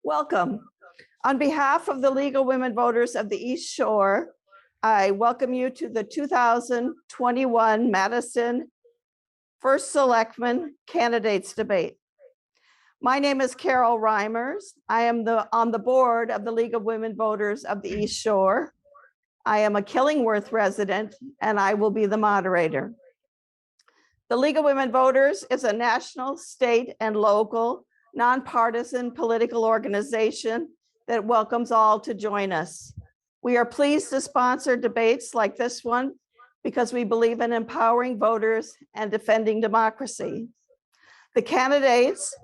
Welcome. On behalf of the League of Women Voters of the East Shore, I welcome you to the 2021 Madison First Selectman Candidates Debate. My name is Carol Reimers. I am on the board of the League of Women Voters of the East Shore. I am a Killingworth resident, and I will be the moderator. The League of Women Voters is a national, state, and local nonpartisan political organization that welcomes all to join us. We are pleased to sponsor debates like this one because we believe in empowering voters and defending democracy. The candidates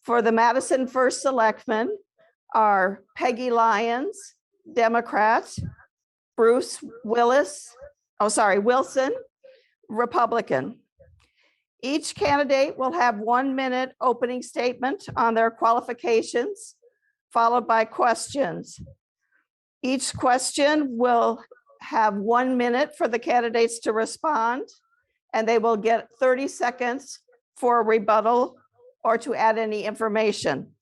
for the Madison First Selectman are Peggy Lyons, Democrat, Bruce Wilson, Republican. Each candidate will have 1 minute opening statement on their qualifications, followed by questions. Each question will have 1 minute for the candidates to respond, and they will get 30 seconds for a rebuttal or to add any information.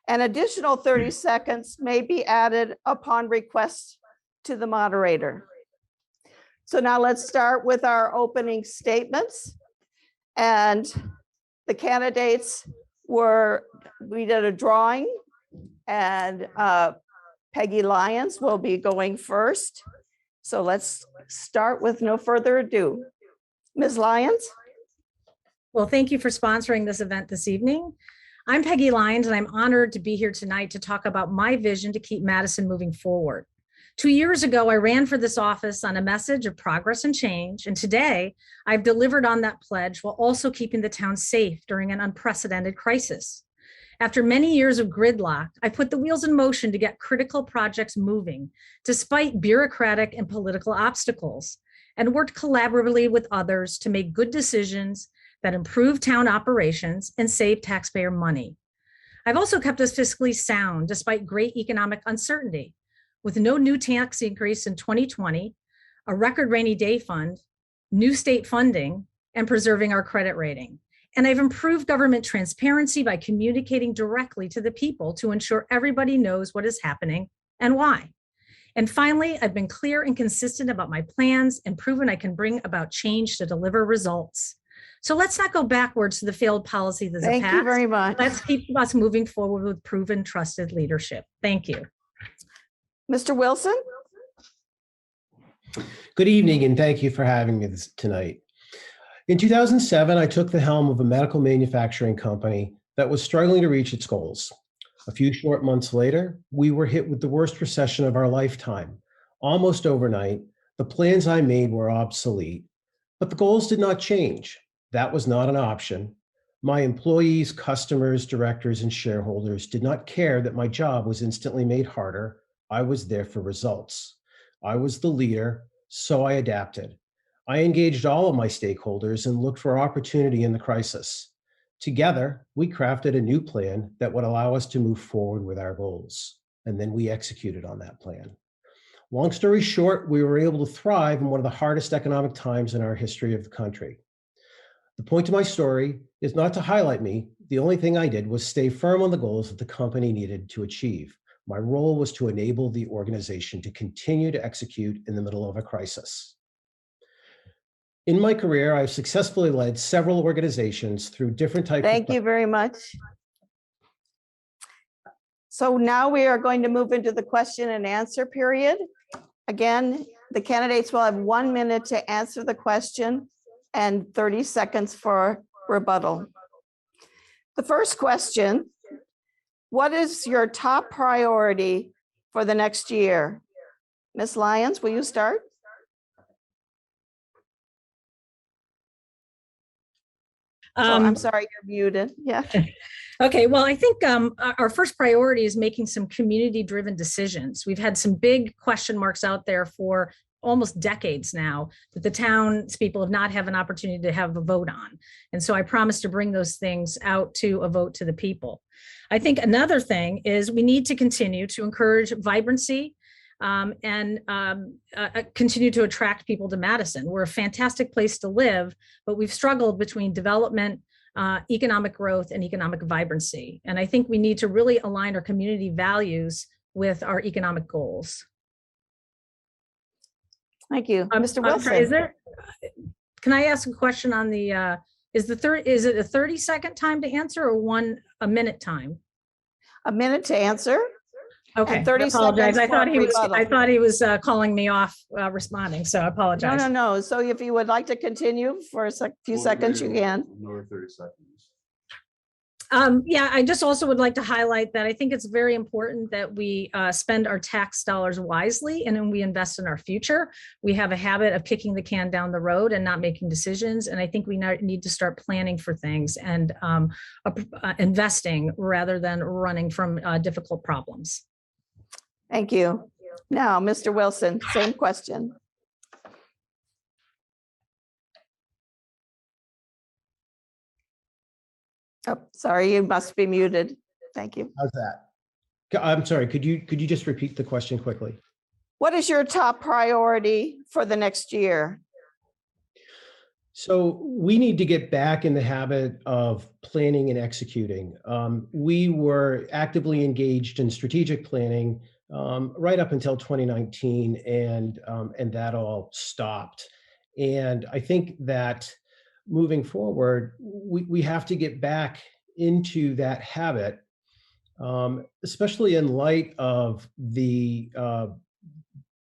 An additional 30 seconds may be added upon request to the moderator. So now let's start with our opening statements. And the candidates we did a drawing, and Peggy Lyons will be going first. So let's start with no further ado. Ms. Lyons? Well, thank you for sponsoring this event this evening. I'm Peggy Lyons, and I'm honored to be here tonight to talk about my vision to keep Madison moving forward. 2 years ago, I ran for this office on a message of progress and change, and today I've delivered on that pledge while also keeping the town safe during an unprecedented crisis. After many years of gridlock, I put the wheels in motion to get critical projects moving, despite bureaucratic and political obstacles, and worked collaboratively with others to make good decisions that improve town operations and save taxpayer money. I've also kept us fiscally sound despite great economic uncertainty, with no new tax increase in 2020, a record rainy day fund, new state funding, and preserving our credit rating. And I've improved government transparency by communicating directly to the people to ensure everybody knows what is happening and why. And finally, I've been clear and consistent about my plans and proven I can bring about change to deliver results. So let's not go backwards to the failed policies of the past. Thank you very much. Let's keep us moving forward with proven, trusted leadership. Thank you. Mr. Wilson? Good evening, and thank you for having me tonight. In 2007, I took the helm of a medical manufacturing company that was struggling to reach its goals. A few short months later, we were hit with the worst recession of our lifetime. Almost overnight, the plans I made were obsolete, but the goals did not change. That was not an option. My employees, customers, directors, and shareholders did not care that my job was instantly made harder. I was there for results. I was the leader, so I adapted. I engaged all of my stakeholders and looked for opportunity in the crisis. Together, we crafted a new plan that would allow us to move forward with our goals, and then we executed on that plan. Long story short, we were able to thrive in one of the hardest economic times in our history of the country. The point of my story is not to highlight me. The only thing I did was stay firm on the goals that the company needed to achieve. My role was to enable the organization to continue to execute in the middle of a crisis. In my career, I've successfully led several organizations through different types of— Thank you very much. So now we are going to move into the question and answer period. Again, the candidates will have 1 minute to answer the question and 30 seconds for rebuttal. The first question: what is your top priority for the next year? Ms. Lyons, will you start? I'm sorry, you're muted. Yeah. Okay, well, I think our first priority is making some community-driven decisions. We've had some big question marks out there for almost decades now that the townspeople have not had an opportunity to have a vote on. And so I promise to bring those things out to a vote to the people. I think another thing is we need to continue to encourage vibrancy and continue to attract people to Madison. We're a fantastic place to live, but we've struggled between development, economic growth, and economic vibrancy. And I think we need to really align our community values with our economic goals. Thank you. Mr. I'm sorry, Wilson. Can I ask a question on the, is it a 30-second time to answer or a minute time? A minute to answer. Okay, And 30 I apologize. seconds I thought for he was. rebuttal. I thought he was calling me off responding. So I apologize. No. So if you would like to continue for a few seconds, you can. Another 30 seconds. Yeah, I just also would like to highlight that I think it's very important that we spend our tax dollars wisely and then we invest in our future. We have a habit of kicking the can down the road and not making decisions. And I think we need to start planning for things and investing rather than running from difficult problems. Thank you. Now, Mr. Wilson, same question. Oh, sorry, you must be muted. Thank you. How's that? I'm sorry, could you just repeat the question quickly? What is your top priority for the next year? So we need to get back in the habit of planning and executing. We were actively engaged in strategic planning right up until 2019, and that all stopped. And I think that moving forward, we have to get back into that habit, especially in light of the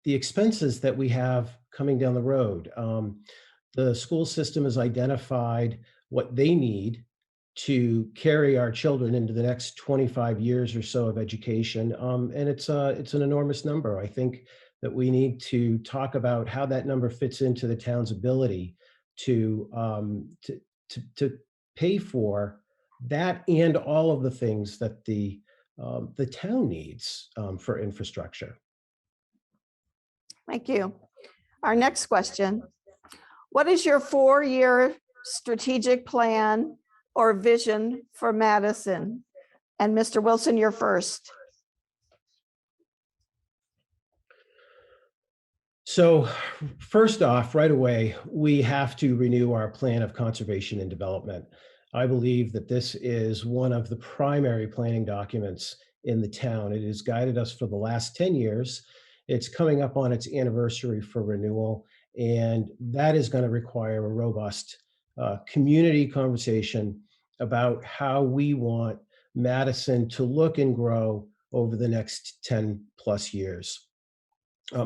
expenses that we have coming down the road. The school system has identified what they need to carry our children into the next 25 years or so of education, and it's an enormous number. I think that we need to talk about how that number fits into the town's ability to pay for that and all of the things that the town needs for infrastructure. Thank you. Our next question. What is your 4-year strategic plan or vision for Madison? And Mr. Wilson, you're first. So first off, right away, we have to renew our plan of conservation and development. I believe that this is one of the primary planning documents in the town. It has guided us for the last 10 years. It's coming up on its anniversary for renewal, and that is going to require a robust community conversation about how we want Madison to look and grow over the next 10 plus years.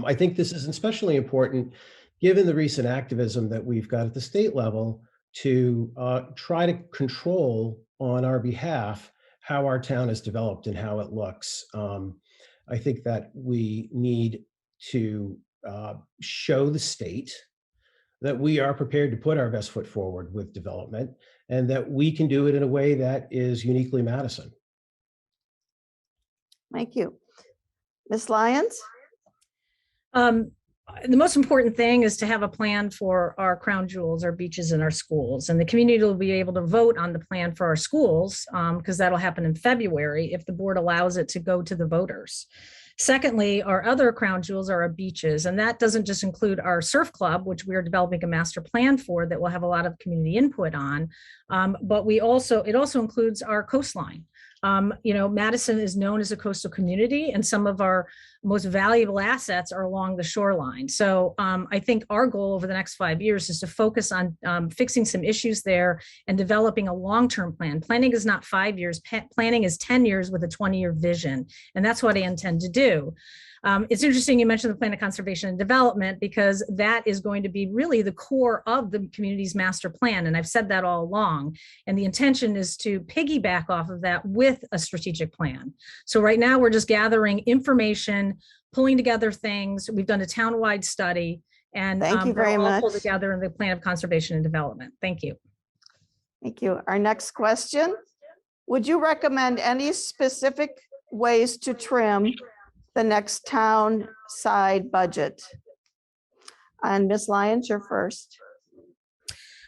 I think this is especially important given the recent activism that we've got at the state level to try to control on our behalf how our town is developed and how it looks. I think that we need to show the state that we are prepared to put our best foot forward with development and that we can do it in a way that is uniquely Madison. Thank you. Ms. Lyons? The most important thing is to have a plan for our crown jewels, our beaches, and our schools. And the community will be able to vote on the plan for our schools because that'll happen in February if the board allows it to go to the voters. Secondly, our other crown jewels are our beaches, and that doesn't just include our surf club, which we are developing a master plan for that will have a lot of community input on, but it also includes our coastline. Madison is known as a coastal community, and some of our most valuable assets are along the shoreline. So I think our goal over the next 5 years is to focus on fixing some issues there and developing a long-term plan. Planning is not 5 years, planning is 10 years with a 20-year vision, and that's what I intend to do. It's interesting you mentioned the plan of conservation and development because that is going to be really the core of the community's master plan. And I've said that all along. And the intention is to piggyback off of that with a strategic plan. So right now we're just gathering information, pulling together things. We've done a town-wide study and Thank you very much. pulled together in the plan of conservation and development. Thank you. Thank you. Our next question. Would you recommend any specific ways to trim the next town side budget? And Ms. Lyons, you're first.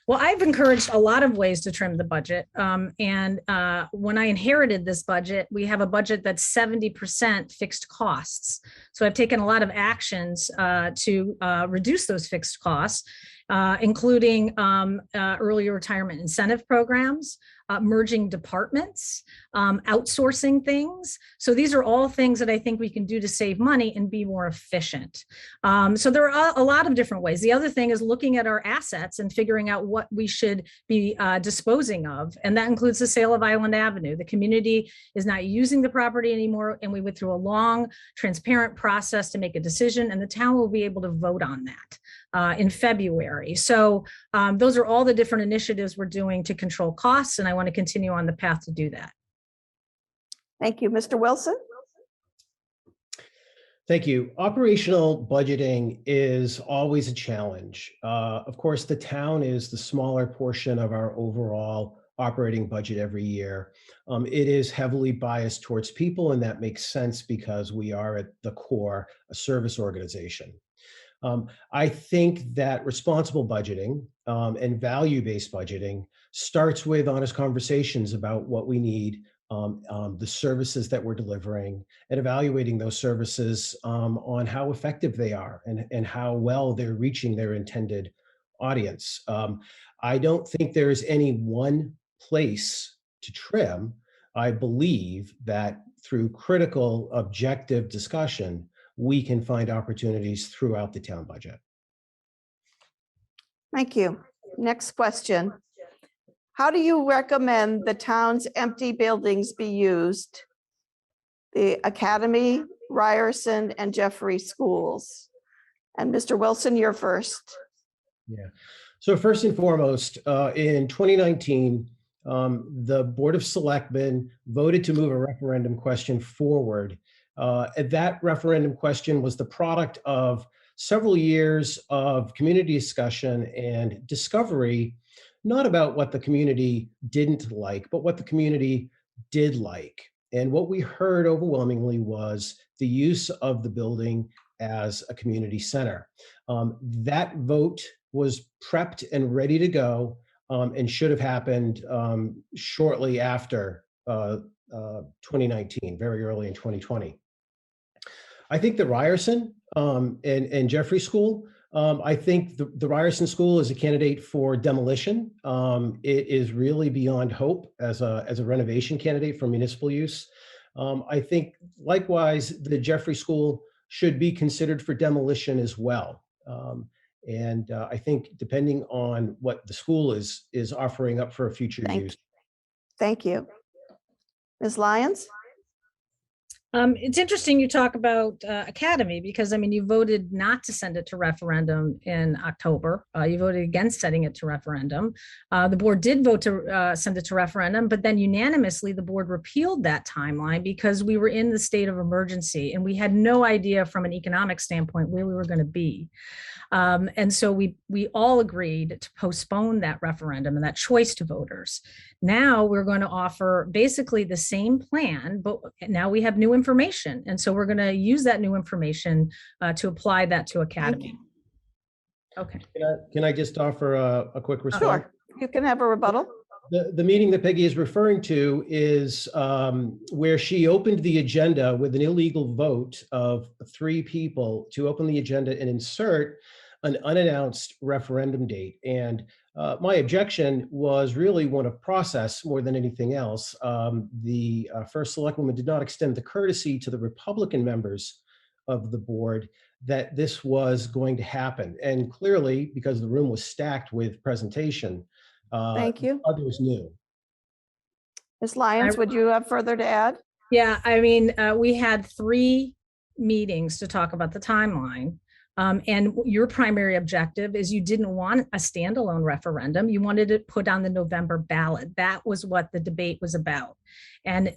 Well, I've encouraged a lot of ways to trim the budget. When I inherited this budget, we have a budget that's 70% fixed costs. So I've taken a lot of actions to reduce those fixed costs. including early retirement incentive programs, merging departments, outsourcing things. So these are all things that I think we can do to save money and be more efficient. So there are a lot of different ways. The other thing is looking at our assets and figuring out what we should be disposing of. And that includes the sale of Island Avenue. The community is not using the property anymore. And we went through a long, transparent process to make a decision, and the town will be able to vote on that in February. So those are all the different initiatives we're doing to control costs, and I want to continue on the path to do that. Thank you. Mr. Wilson? Thank you. Operational budgeting is always a challenge. Of course, the town is the smaller portion of our overall operating budget every year. It is heavily biased towards people, and that makes sense because we are at the core a service organization. I think that responsible budgeting and value-based budgeting starts with honest conversations about what we need, the services that we're delivering, and evaluating those services on how effective they are and how well they're reaching their intended audience. I don't think there is any one place to trim. I believe that through critical, objective discussion, we can find opportunities throughout the town budget. Thank you. Next question. How do you recommend the town's empty buildings be used? The Academy, Ryerson, and Jeffrey schools. And Mr. Wilson, you're first. Yeah. So first and foremost, in 2019, the Board of Selectmen voted to move a referendum question forward. That referendum question was the product of several years of community discussion and discovery, not about what the community didn't like, but what the community did like. And what we heard overwhelmingly was the use of the building as a community center. That vote was prepped and ready to go and should have happened shortly after 2019, very early in 2020. I think the Ryerson and Jeffrey School, I think the Ryerson School is a candidate for demolition. It is really beyond hope as a renovation candidate for municipal use. I think likewise, the Jeffrey School should be considered for demolition as well. And I think depending on what the school is offering up for a future use. Thank you. Ms. Lyons? It's interesting you talk about Academy, because I mean, you voted not to send it to referendum in October. You voted against sending it to referendum. The board did vote to send it to referendum, but then unanimously the board repealed that timeline because we were in the state of emergency and we had no idea from an economic standpoint where we were going to be. And so we all agreed to postpone that referendum and that choice to voters. Now we're going to offer basically the same plan, but now we have new information. And so we're going to use that new information to apply that to Academy. Okay. Can I just offer a quick response? Sure, you can have a rebuttal. The meeting that Peggy is referring to is where she opened the agenda with an illegal vote of 3 people to open the agenda and insert an unannounced referendum date. And my objection was really one of process more than anything else. The first selectwoman did not extend the courtesy to the Republican members of the board that this was going to happen. And clearly, because the room was stacked with presentation, Thank you. others knew. Ms. Lyons, would you have further to add? Yeah, I mean, we had 3 meetings to talk about the timeline. And your primary objective is you didn't want a standalone referendum. You wanted it put on the November ballot. That was what the debate was about. And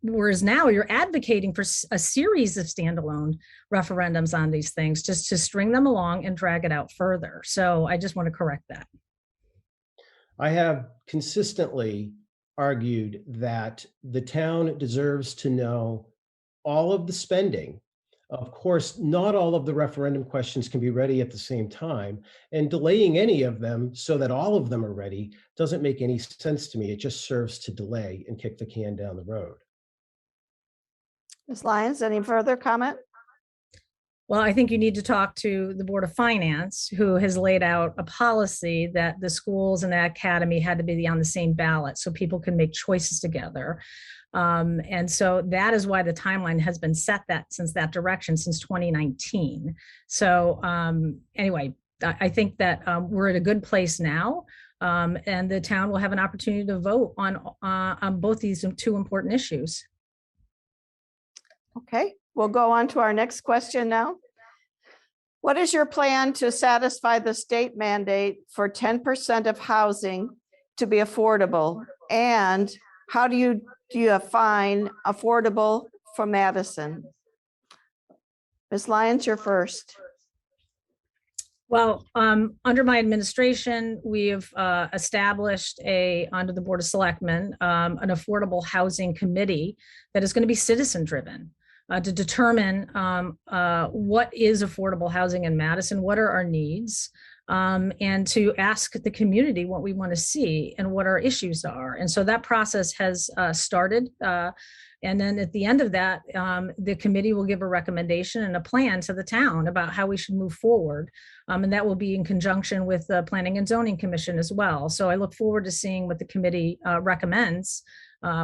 whereas now you're advocating for a series of standalone referendums on these things, just to string them along and drag it out further. So I just want to correct that. I have consistently argued that the town deserves to know all of the spending. Of course, not all of the referendum questions can be ready at the same time, and delaying any of them so that all of them are ready doesn't make any sense to me. It just serves to delay and kick the can down the road. Ms. Lyons, any further comment? Well, I think you need to talk to the Board of Finance, who has laid out a policy that the schools and the academy had to be on the same ballot so people can make choices together. And so that is why the timeline has been set since that direction since 2019. So anyway, I think that we're at a good place now, and the town will have an opportunity to vote on both these two important issues. Okay, we'll go on to our next question now. What is your plan to satisfy the state mandate for 10% of housing to be affordable? And how do you define affordable for Madison? Ms. Lyons, you're first. Well, under my administration, we have established under the Board of Selectmen, an affordable housing committee that is going to be citizen driven to determine what is affordable housing in Madison, what are our needs, and to ask the community what we want to see and what our issues are. And so that process has started. And then at the end of that, the committee will give a recommendation and a plan to the town about how we should move forward. And that will be in conjunction with the Planning and Zoning Commission as well. So I look forward to seeing what the committee recommends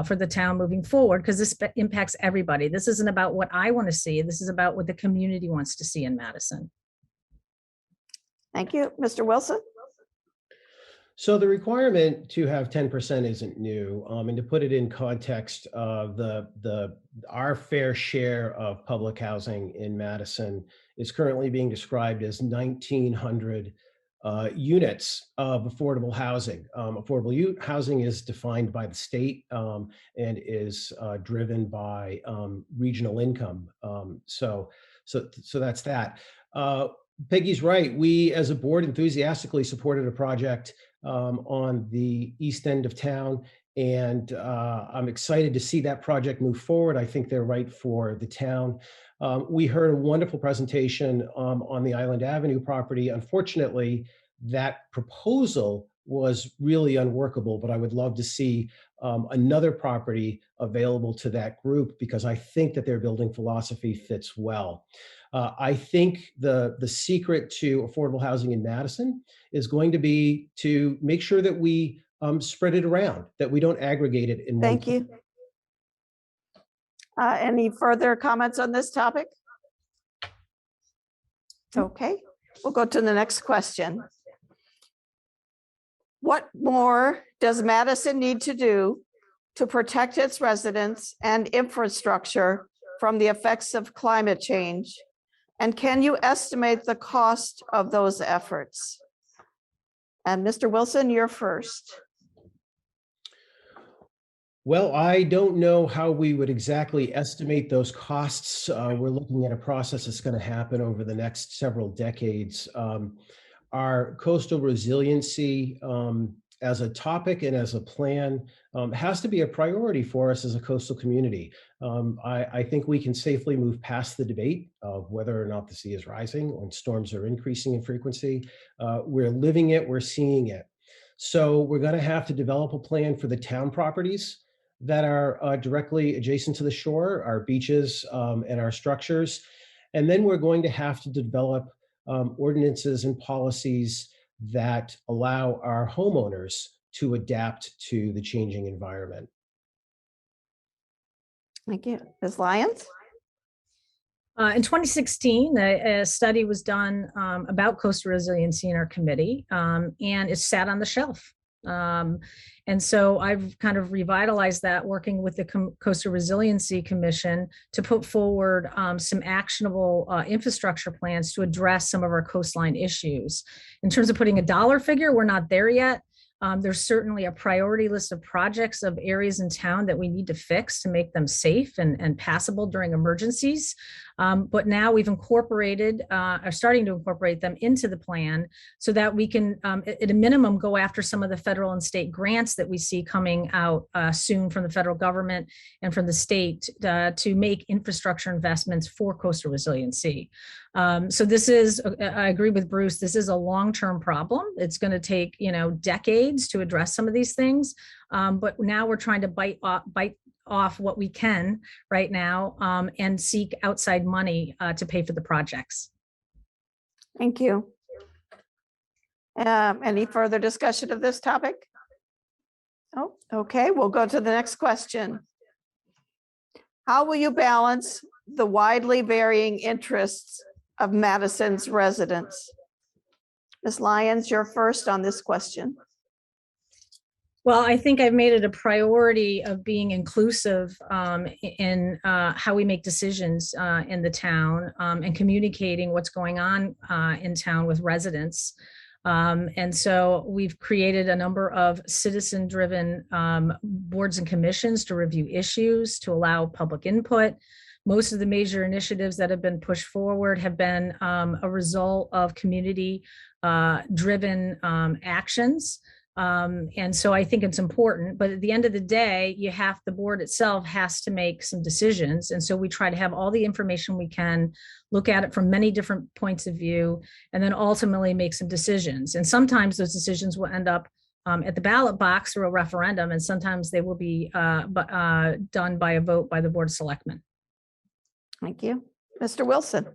for the town moving forward, because this impacts everybody. This isn't about what I want to see. This is about what the community wants to see in Madison. Thank you. Mr. Wilson? So the requirement to have 10% isn't new, and to put it in context, our fair share of public housing in Madison is currently being described as 1,900 units of affordable housing. Affordable housing is defined by the state and is driven by regional income. So that's that. Peggy's right. We, as a board, enthusiastically supported a project on the east end of town, and I'm excited to see that project move forward. I think they're right for the town. We heard a wonderful presentation on the Island Avenue property. Unfortunately, that proposal was really unworkable, but I would love to see another property available to that group, because I think that their building philosophy fits well. I think the secret to affordable housing in Madison is going to be to make sure that we spread it around, that we don't aggregate it in one. Thank you. Any further comments on this topic? Okay, we'll go to the next question. What more does Madison need to do to protect its residents and infrastructure from the effects of climate change? And can you estimate the cost of those efforts? And Mr. Wilson, you're first. Well, I don't know how we would exactly estimate those costs. We're looking at a process that's going to happen over the next several decades. Our coastal resiliency as a topic and as a plan has to be a priority for us as a coastal community. I think we can safely move past the debate of whether or not the sea is rising when storms are increasing in frequency. We're living it, we're seeing it. So we're going to have to develop a plan for the town properties that are directly adjacent to the shore, our beaches and our structures. And then we're going to have to develop ordinances and policies that allow our homeowners to adapt to the changing environment. Thank you. Ms. Lyons? In 2016, a study was done about coastal resiliency in our committee, and it sat on the shelf. And so I've kind of revitalized that, working with the Coastal Resiliency Commission to put forward some actionable infrastructure plans to address some of our coastline issues. In terms of putting a dollar figure, we're not there yet. There's certainly a priority list of projects of areas in town that we need to fix to make them safe and passable during emergencies. But now we've incorporated, are starting to incorporate them into the plan so that we can, at a minimum, go after some of the federal and state grants that we see coming out soon from the federal government and from the state to make infrastructure investments for coastal resiliency. So this is, I agree with Bruce, this is a long-term problem. It's going to take, decades to address some of these things. But now we're trying to bite off what we can right now and seek outside money to pay for the projects. Thank you. Any further discussion of this topic? Oh, okay, we'll go to the next question. How will you balance the widely varying interests of Madison's residents? Ms. Lyons, you're first on this question. Well, I think I've made it a priority of being inclusive in how we make decisions in the town and communicating what's going on in town with residents. And so we've created a number of citizen-driven boards and commissions to review issues, to allow public input. Most of the major initiatives that have been pushed forward have been a result of community-driven actions. And so I think it's important, but at the end of the day, the board itself has to make some decisions. And so we try to have all the information we can, look at it from many different points of view, and then ultimately make some decisions. And sometimes those decisions will end up at the ballot box through a referendum, and sometimes they will be done by a vote by the Board of Selectmen. Thank you. Mr. Wilson.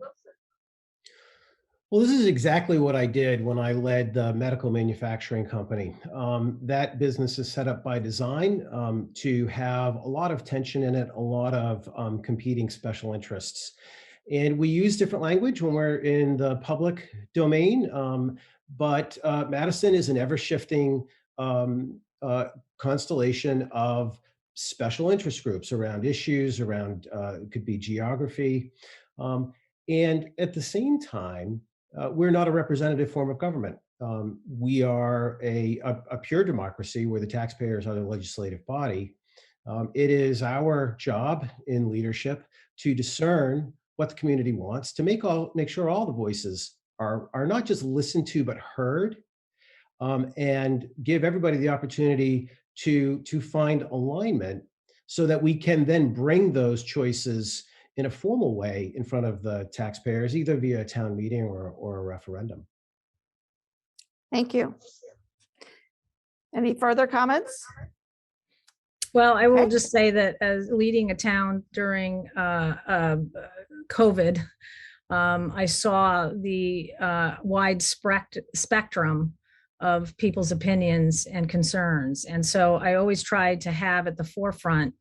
Well, this is exactly what I did when I led the medical manufacturing company. That business is set up by design to have a lot of tension in it, a lot of competing special interests. And we use different language when we're in the public domain, but Madison is an ever-shifting constellation of special interest groups around issues, around it could be geography. And at the same time, we're not a representative form of government. We are a pure democracy where the taxpayers are the legislative body. It is our job in leadership to discern what the community wants, to make sure all the voices are not just listened to, but heard, and give everybody the opportunity to find alignment so that we can then bring those choices in a formal way in front of the taxpayers, either via a town meeting or a referendum. Thank you. Any further comments? Well, I will Okay. just say that as leading a town during COVID, I saw the wide spectrum of people's opinions and concerns. And so I always tried to have at the forefront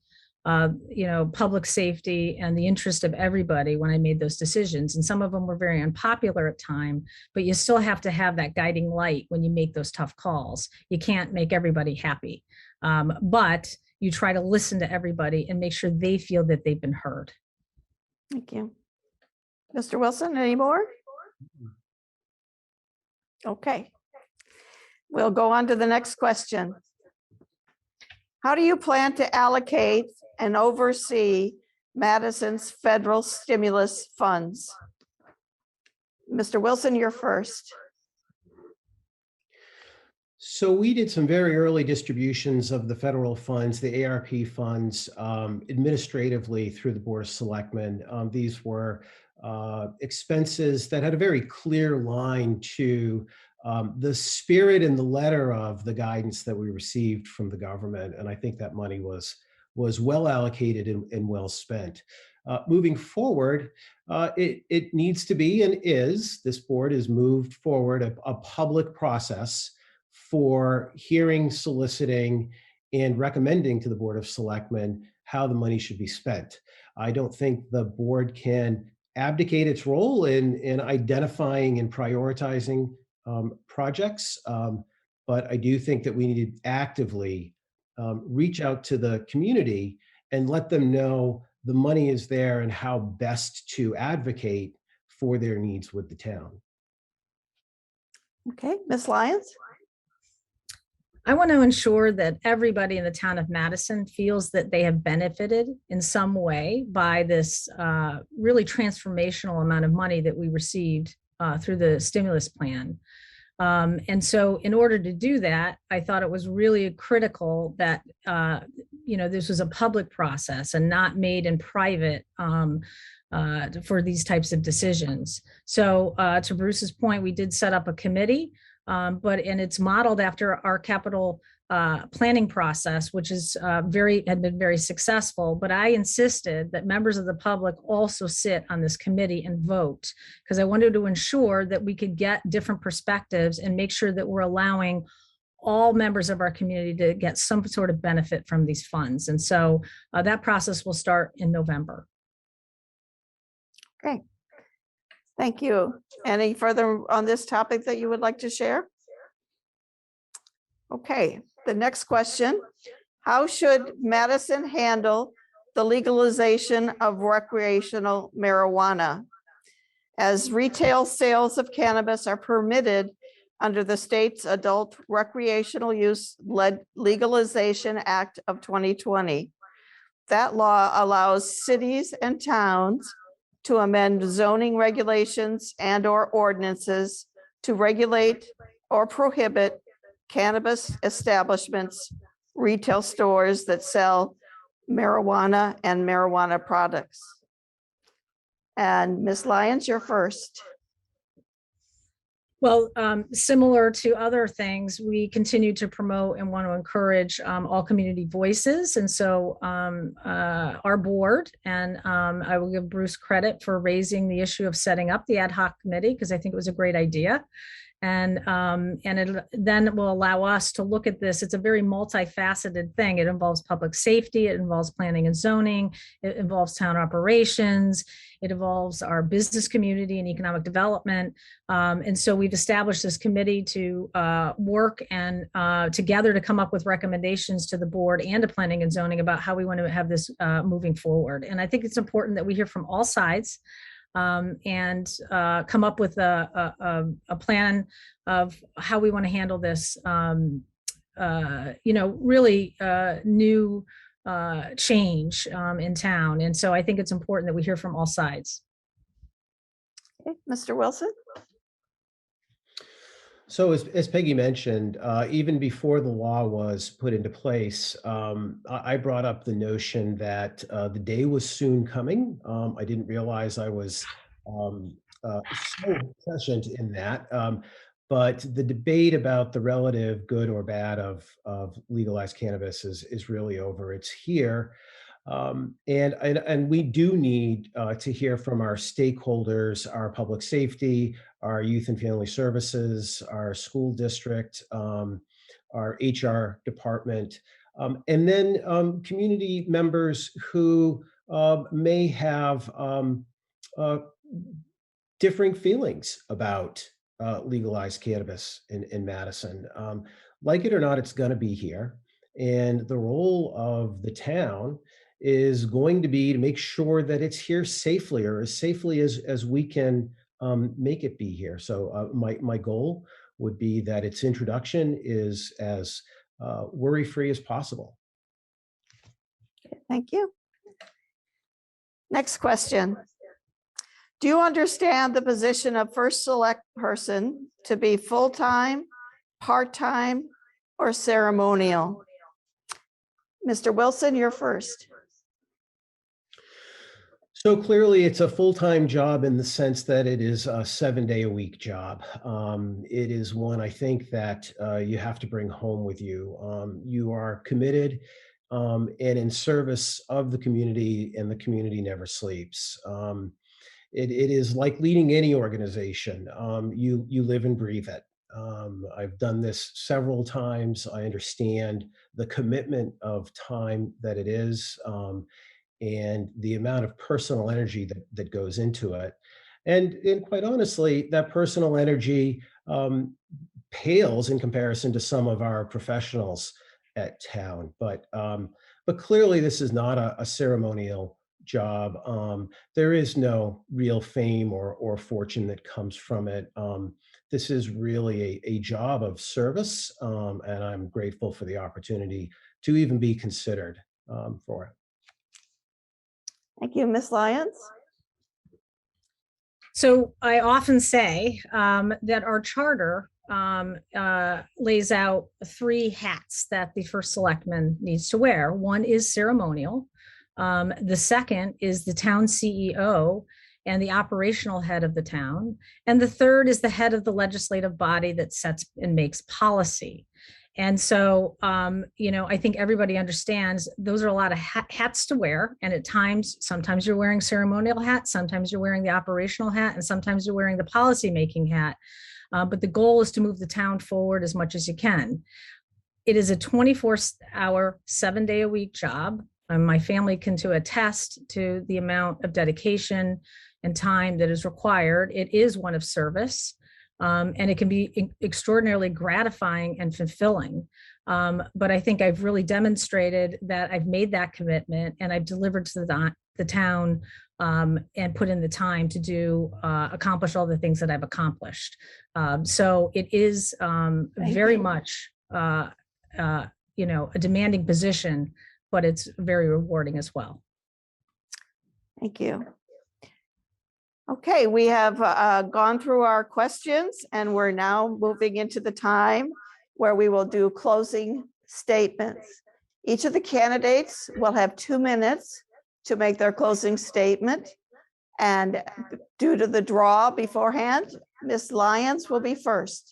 public safety and the interest of everybody when I made those decisions. And some of them were very unpopular at time, but you still have to have that guiding light when you make those tough calls. You can't make everybody happy, but you try to listen to everybody and make sure they feel that they've been heard. Thank you. Mr. Wilson, any more? Okay. We'll go on to the next question. How do you plan to allocate and oversee Madison's federal stimulus funds? Mr. Wilson, you're first. So we did some very early distributions of the federal funds, the ARP funds, administratively through the Board of Selectmen. These were expenses that had a very clear line to the spirit and the letter of the guidance that we received from the government. And I think that money was well allocated and well spent. Moving forward, it needs to be and is, this board has moved forward a public process for hearing, soliciting, and recommending to the Board of Selectmen how the money should be spent. I don't think the board can abdicate its role in identifying and prioritizing projects, but I do think that we need to actively reach out to the community and let them know the money is there and how best to advocate for their needs with the town. Okay, Ms. Lyons? I want to ensure that everybody in the town of Madison feels that they have benefited in some way by this really transformational amount of money that we received through the stimulus plan. And so in order to do that, I thought it was really critical that, this was a public process and not made in private for these types of decisions. So to Bruce's point, we did set up a committee, and it's modeled after our capital planning process, which is had been very successful. But I insisted that members of the public also sit on this committee and vote, because I wanted to ensure that we could get different perspectives and make sure that we're allowing all members of our community to get some sort of benefit from these funds. And so that process will start in November. Okay. Thank you. Any further on this topic that you would like to share? Okay, the next question. How should Madison handle the legalization of recreational marijuana? As retail sales of cannabis are permitted under the state's Adult Recreational Use Legalization Act of 2020. That law allows cities and towns to amend zoning regulations and/or ordinances to regulate or prohibit cannabis establishments, retail stores that sell marijuana and marijuana products. And Ms. Lyons, you're first. Well, similar to other things, we continue to promote and want to encourage all community voices. And so our board, and I will give Bruce credit for raising the issue of setting up the ad hoc committee, because I think it was a great idea. And it then will allow us to look at this. It's a very multifaceted thing. It involves public safety, it involves planning and zoning, it involves town operations, it involves our business community and economic development. And so we've established this committee to work and together to come up with recommendations to the board and to planning and zoning about how we want to have this moving forward. And I think it's important that we hear from all sides and come up with a plan of how we want to handle this, really new change in town. And so I think it's important that we hear from all sides. Okay, Mr. Wilson? So as Peggy mentioned, even before the law was put into place, I brought up the notion that the day was soon coming. I didn't realize I was so prescient in that. But the debate about the relative good or bad of legalized cannabis is really over. It's here. And we do need to hear from our stakeholders, our public safety, our youth and family services, our school district, our HR department, and then community members who may have differing feelings about legalized cannabis in Madison. Like it or not, it's going to be here. And the role of the town is going to be to make sure that it's here safely, or as safely as we can make it be here. So my goal would be that its introduction is as worry-free as possible. Thank you. Next question. Do you understand the position of first select person to be full-time, part-time, or ceremonial? Mr. Wilson, you're first. So clearly it's a full-time job in the sense that it is a 7-day-a-week job. It is one I think that you have to bring home with you. You are committed and in service of the community, and the community never sleeps. It is like leading any organization. You live and breathe it. I've done this several times. I understand the commitment of time that it is, and the amount of personal energy that goes into it. And quite honestly, that personal energy pales in comparison to some of our professionals at town. But clearly this is not a ceremonial job. There is no real fame or fortune that comes from it. This is really a job of service, and I'm grateful for the opportunity to even be considered for it. Thank you, Ms. Lyons. So I often say that our charter lays out 3 hats that the first selectman needs to wear. One is ceremonial. The second is the town CEO and the operational head of the town. And the third is the head of the legislative body that sets and makes policy. And so, I think everybody understands those are a lot of hats to wear. And at times, sometimes you're wearing ceremonial hat, sometimes you're wearing the operational hat, and sometimes you're wearing the policymaking hat. But the goal is to move the town forward as much as you can. It is a 24-hour, 7-day-a-week job. My family can attest to the amount of dedication and time that is required. It is one of service, and it can be extraordinarily gratifying and fulfilling. But I think I've really demonstrated that I've made that commitment and I've delivered to the town and put in the time to accomplish all the things that I've accomplished. So it is very much, a demanding position, but it's very rewarding as well. Thank you. Okay, we have gone through our questions and we're now moving into the time where we will do closing statements. Each of the candidates will have 2 minutes to make their closing statement. And due to the draw beforehand, Ms. Lyons will be first.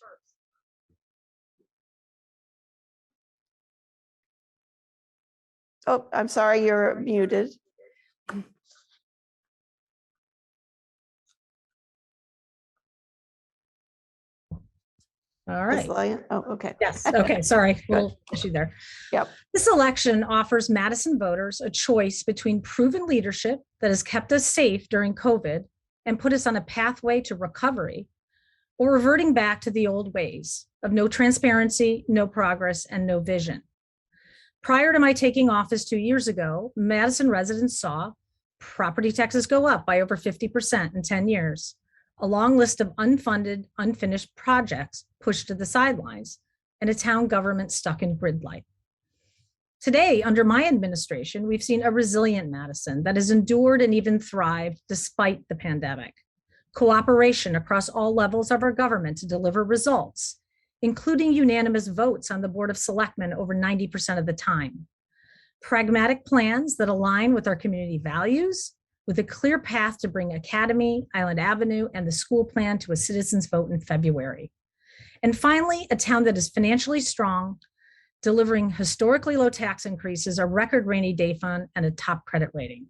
Oh, I'm sorry, you're muted. All Ms. right. Lyons, oh, okay. Yes. Okay. Sorry. Little issue there. Yep. This election offers Madison voters a choice between proven leadership that has kept us safe during COVID and put us on a pathway to recovery, or reverting back to the old ways of no transparency, no progress, and no vision. Prior to my taking office 2 years ago, Madison residents saw property taxes go up by over 50% in 10 years, a long list of unfunded, unfinished projects pushed to the sidelines, and a town government stuck in gridlight. Today, under my administration, we've seen a resilient Madison that has endured and even thrived despite the pandemic. Cooperation across all levels of our government to deliver results, including unanimous votes on the Board of Selectmen over 90% of the time. Pragmatic plans that align with our community values, with a clear path to bring Academy, Island Avenue, and the school plan to a citizens' vote in February. And finally, a town that is financially strong, delivering historically low tax increases, a record rainy day fund, and a top credit rating.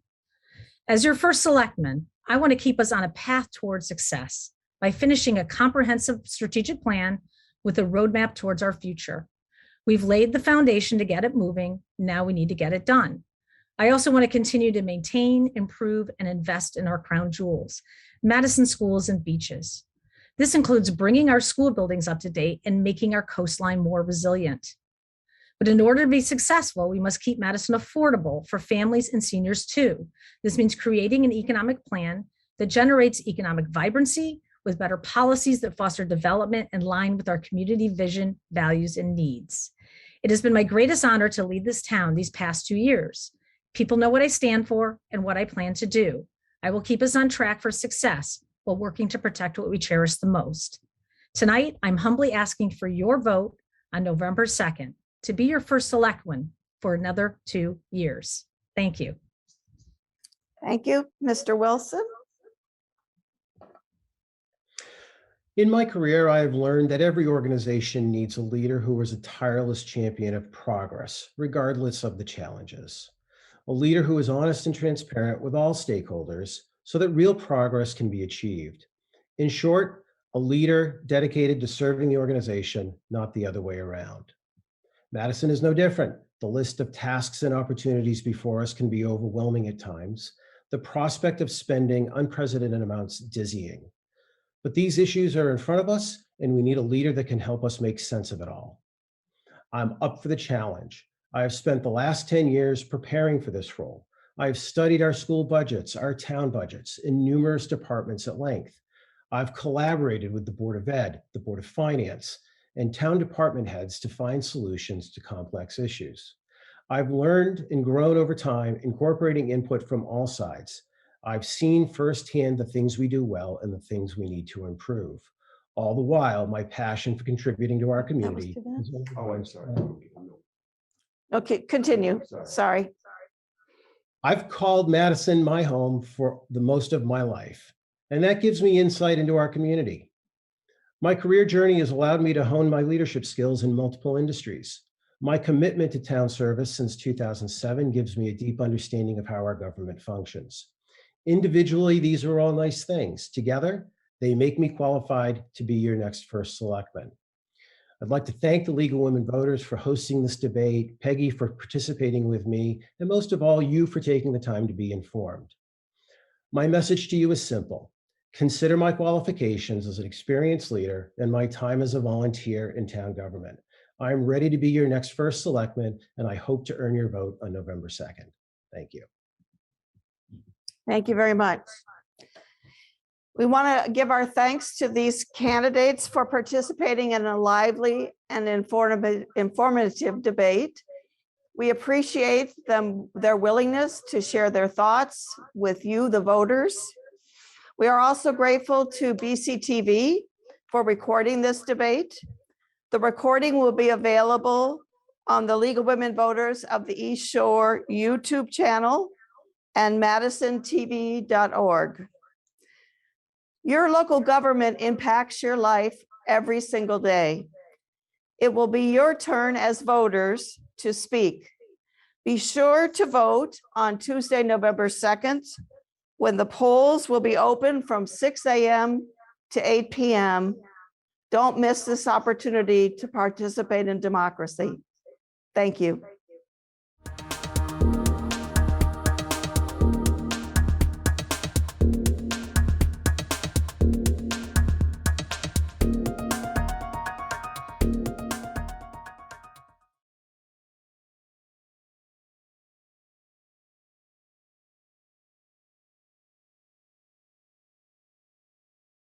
As your first selectman, I want to keep us on a path towards success by finishing a comprehensive strategic plan with a roadmap towards our future. We've laid the foundation to get it moving. Now we need to get it done. I also want to continue to maintain, improve, and invest in our crown jewels, Madison schools and beaches. This includes bringing our school buildings up to date and making our coastline more resilient. But in order to be successful, we must keep Madison affordable for families and seniors too. This means creating an economic plan that generates economic vibrancy with better policies that foster development in line with our community vision, values, and needs. It has been my greatest honor to lead this town these past 2 years. People know what I stand for and what I plan to do. I will keep us on track for success while working to protect what we cherish the most. Tonight, I'm humbly asking for your vote on November 2nd to be your first selectman for another 2 years. Thank you. Thank you, Mr. Wilson. In my career, I have learned that every organization needs a leader who is a tireless champion of progress, regardless of the challenges. A leader who is honest and transparent with all stakeholders so that real progress can be achieved. In short, a leader dedicated to serving the organization, not the other way around. Madison is no different. The list of tasks and opportunities before us can be overwhelming at times. The prospect of spending unprecedented amounts dizzying. But these issues are in front of us, and we need a leader that can help us make sense of it all. I'm up for the challenge. I have spent the last 10 years preparing for this role. I've studied our school budgets, our town budgets in numerous departments at length. I've collaborated with the Board of Ed, the Board of Finance, and town department heads to find solutions to complex issues. I've learned and grown over time, incorporating input from all sides. I've seen firsthand the things we do well and the things we need to improve. All the while, my passion for contributing to our community. Oh, I'm sorry. Okay, continue. Sorry. I've called Madison my home for the most of my life, and that gives me insight into our community. My career journey has allowed me to hone my leadership skills in multiple industries. My commitment to town service since 2007 gives me a deep understanding of how our government functions. Individually, these are all nice things. Together, they make me qualified to be your next first selectman. I'd like to thank the League of Women Voters for hosting this debate, Peggy for participating with me, and most of all, you for taking the time to be informed. My message to you is simple. Consider my qualifications as an experienced leader and my time as a volunteer in town government. I'm ready to be your next first selectman, and I hope to earn your vote on November 2nd. Thank you. Thank you very much. We want to give our thanks to these candidates for participating in a lively and informative debate. We appreciate their willingness to share their thoughts with you, the voters. We are also grateful to BCTV for recording this debate. The recording will be available on the League of Women Voters of the East Shore YouTube channel and MadisonTV.org. Your local government impacts your life every single day. It will be your turn as voters to speak. Be sure to vote on Tuesday, November 2nd, when the polls will be open from 6 a.m. to 8 p.m. Don't miss this opportunity to participate in democracy. Thank you.